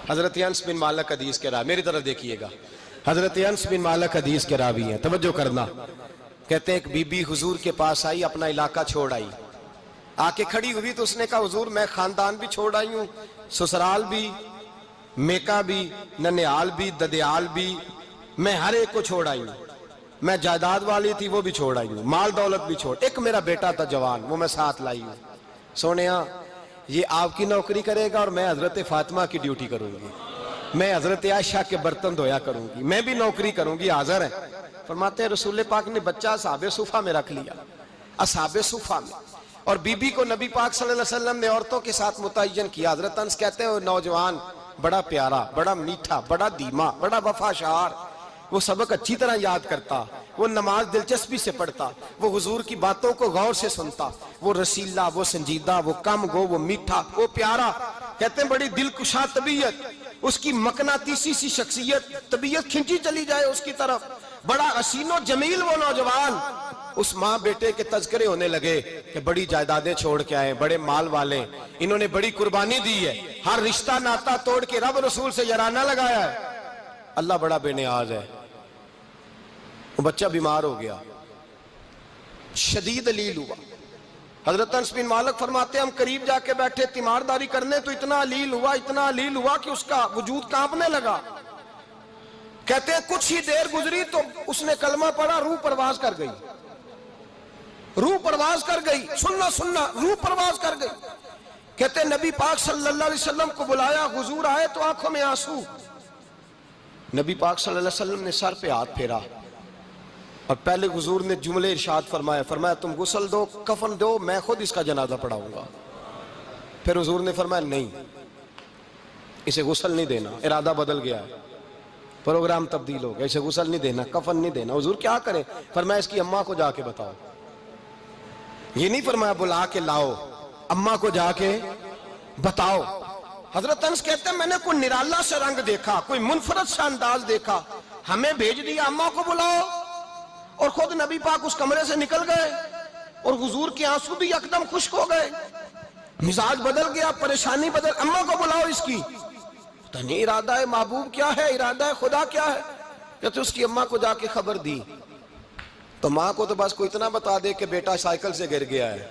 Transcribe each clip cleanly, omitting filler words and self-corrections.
حضرت انس بن مالک حدیث کے راوی، میری طرف دیکھیے گا، حضرت انس بن مالک حدیث کے راوی ہیں، توجہ کرنا۔ کہتے ہیں ایک بی بی حضور کے پاس آئی، اپنا علاقہ چھوڑ آئی، آ کے کھڑی ہوئی تو اس نے کہا حضور میں خاندان بھی چھوڑ آئی ہوں، سسرال بھی، میکا بھی، ننیال بھی، ددیال بھی، میں ہر ایک کو چھوڑ آئی ہوں، میں جائیداد والی تھی وہ بھی چھوڑ آئی ہوں، مال دولت بھی چھوڑ، ایک میرا بیٹا تھا جوان وہ میں ساتھ لائی ہوں۔ سونیا یہ آپ کی نوکری کرے گا اور میں حضرت فاطمہ کی ڈیوٹی کروں گی، میں حضرت عائشہ کے برتن دھویا کروں گی، میں بھی نوکری کروں گی، حاضر ہے۔ فرماتے ہیں رسول پاک نے بچہ اصحاب صفہ میں رکھ لیا، اصحاب صفہ میں، اور بی بی کو نبی پاک صلی اللہ علیہ وسلم نے عورتوں کے ساتھ متعین کیا۔ حضرت انس کہتے ہیں وہ نوجوان بڑا پیارا، بڑا میٹھا، بڑا دھیما، بڑا وفاشار، وہ سبق اچھی طرح یاد کرتا، وہ نماز دلچسپی سے پڑھتا، وہ حضور کی باتوں کو غور سے سنتا، وہ رسیلا، وہ سنجیدہ، وہ کم گو، وہ میٹھا، وہ پیارا۔ کہتے ہیں بڑی دلکشا طبیعت، اس کی مقناطیسی سی شخصیت، طبیعت کھنچی چلی جائے اس کی طرف، بڑا حسین و جمیل وہ نوجوان۔ اس ماں بیٹے کے تذکرے ہونے لگے کہ بڑی جائیدادیں چھوڑ کے آئے، بڑے مال والے، انہوں نے بڑی قربانی دی ہے، ہر رشتہ ناتا توڑ کے رب رسول سے یارانہ لگایا ہے، اللہ بڑا بے نیاز ہے۔ وہ بچہ بیمار ہو گیا، شدید علیل ہوا۔ حضرت انس بن مالک فرماتے ہیں ہم قریب جا کے بیٹھے تیمارداری کرنے تو اتنا علیل ہوا کہ اس کا وجود کانپنے لگا۔ کہتے ہیں کچھ ہی دیر گزری تو اس نے کلمہ پڑھا، روح پرواز کر گئی، روح پرواز کر گئی، سننا روح پرواز کر گئی۔ کہتے ہیں نبی پاک صلی اللہ علیہ وسلم کو بلایا، حضور آئے تو آنکھوں میں آنسو۔ نبی پاک صلی اللہ علیہ وسلم نے سر پہ ہاتھ پھیرا اور پہلے حضور نے جملے ارشاد فرمایا تم غسل دو، کفن دو، میں خود اس کا جنازہ پڑھاؤں گا۔ پھر حضور نے فرمایا نہیں، اسے غسل نہیں دینا، ارادہ بدل گیا ہے، پروگرام تبدیل ہو گیا، اسے غسل نہیں دینا، کفن نہیں دینا۔ حضور کیا کرے؟ فرمایا اس کی اماں کو جا کے بتاؤ۔ یہ نہیں فرمایا بلا کے لاؤ، اماں کو جا کے بتاؤ۔ حضرت انس کہتے ہیں میں نے کوئی نرالا سے رنگ دیکھا، کوئی منفرد سا انداز دیکھا، ہمیں بھیج دیا اماں کو بلاؤ، اور خود نبی پاک اس کمرے سے نکل گئے اور حضور کے آنسو بھی یکدم خشک ہو گئے، مزاج بدل گیا، پریشانی بدل، اماں کو بلاؤ اس کی۔ پتہ نہیں ارادہ ہے محبوب کیا ہے، ارادہ ہے خدا کیا ہے۔ کہتے اس کی اماں کو جا کے خبر دی تو ماں کو تو بس کوئی اتنا بتا دے کہ بیٹا سائیکل سے گر گیا ہے،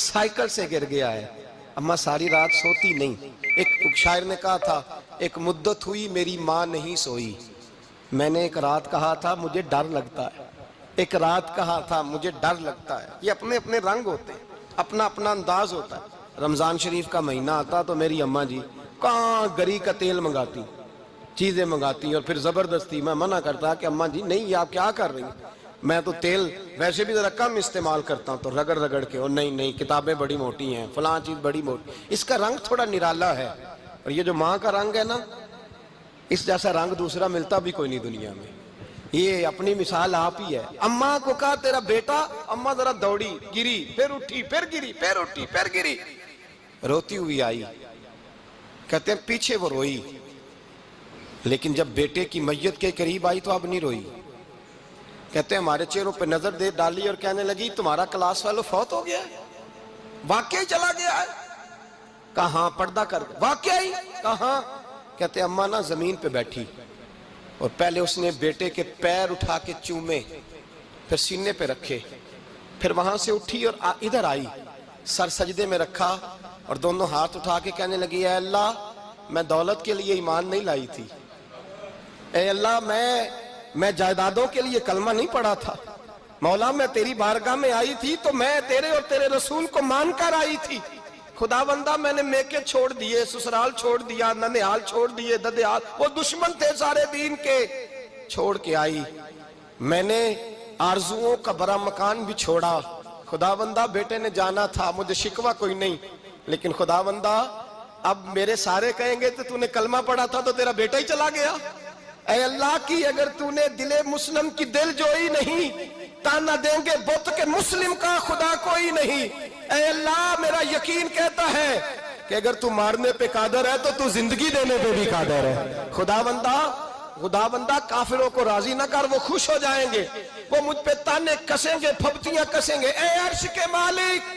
سائیکل سے گر گیا ہے۔ اماں ساری رات سوتی نہیں۔ ایک شاعر نے کہا تھا ایک مدت ہوئی میری ماں نہیں سوئی، میں نے ایک رات کہا تھا مجھے ڈر لگتا ہے، ایک رات کہا تھا مجھے ڈر لگتا ہے۔ یہ اپنے اپنے رنگ ہوتے ہیں، اپنا اپنا انداز ہوتا ہے۔ رمضان شریف کا مہینہ آتا تو میری اماں جی کہاں گری کا تیل منگاتی، چیزیں منگاتی، اور پھر زبردستی میں منع کرتا کہ اماں جی نہیں، یہ آپ کیا کر رہی ہیں، میں تو تیل ویسے بھی ذرا کم استعمال کرتا ہوں، تو رگڑ رگڑ کے، اور نہیں کتابیں بڑی موٹی ہیں، فلاں چیز بڑی موٹی، اس کا رنگ تھوڑا نرالا ہے۔ اور یہ جو ماں کا رنگ ہے نا، اس جیسا رنگ دوسرا ملتا بھی کوئی نہیں دنیا میں۔ یہ اپنی مثال آپ ہی ہے۔ اماں کو کہا تیرا بیٹا، اماں ذرا دوڑی، گری، پھر اٹھی، پھر گری، پھر اٹھی، پھر گری، روتی ہوئی آئی۔ کہتے ہیں پیچھے وہ روئی، لیکن جب بیٹے کی میت کے قریب آئی تو اب نہیں روئی۔ کہتے ہیں ہمارے چہروں پہ نظر دے ڈالی اور کہنے لگی تمہارا کلاس فیلو فوت ہو گیا ہے، واقعی چلا گیا ہے؟ کہاں پردہ کر، واقعی کہاں؟ کہتے اماں نا زمین پہ بیٹھی اور پہلے اس نے بیٹے کے پیر اٹھا کے چومے، پھر سینے پہ رکھے، پھر وہاں سے اٹھی اور ادھر آئی، سر سجدے میں رکھا اور دونوں ہاتھ اٹھا کے کہنے لگی اے اللہ میں دولت کے لیے ایمان نہیں لائی تھی، اے اللہ میں جائیدادوں کے لیے کلمہ نہیں پڑھا تھا، مولا میں تیری بارگاہ میں آئی تھی تو میں تیرے اور تیرے رسول کو مان کر آئی تھی، خدا بندہ میں نے میکے چھوڑ دیے، سسرال چھوڑ دیا، ننیال چھوڑ دیے، ددیال، وہ دشمن تھے سارے دین کے، چھوڑ کے آئی، میں نے آرزوؤں کا بڑا مکان بھی چھوڑا، خدا بندہ بیٹے نے جانا تھا، مجھے شکوہ کوئی نہیں، لیکن خدا بندہ اب میرے سارے کہیں گے تو نے کلمہ پڑھا تھا تو تیرا بیٹا ہی چلا گیا، اے اللہ کی اگر تو نے دل مسلم کی دل جوئی نہیں، تانا دیں گے بت کے مسلم کا خدا کوئی نہیں، اے اللہ میرا یقین کہتا ہے کہ اگر تو مارنے پہ قادر ہے تو تو زندگی دینے پہ بھی قادر ہے، خدا بندہ کافروں کو راضی نہ کر، وہ خوش ہو جائیں گے، وہ مجھ پہ تانے کسیں گے، پھپتیاں کسیں گے، اے عرش کے مالک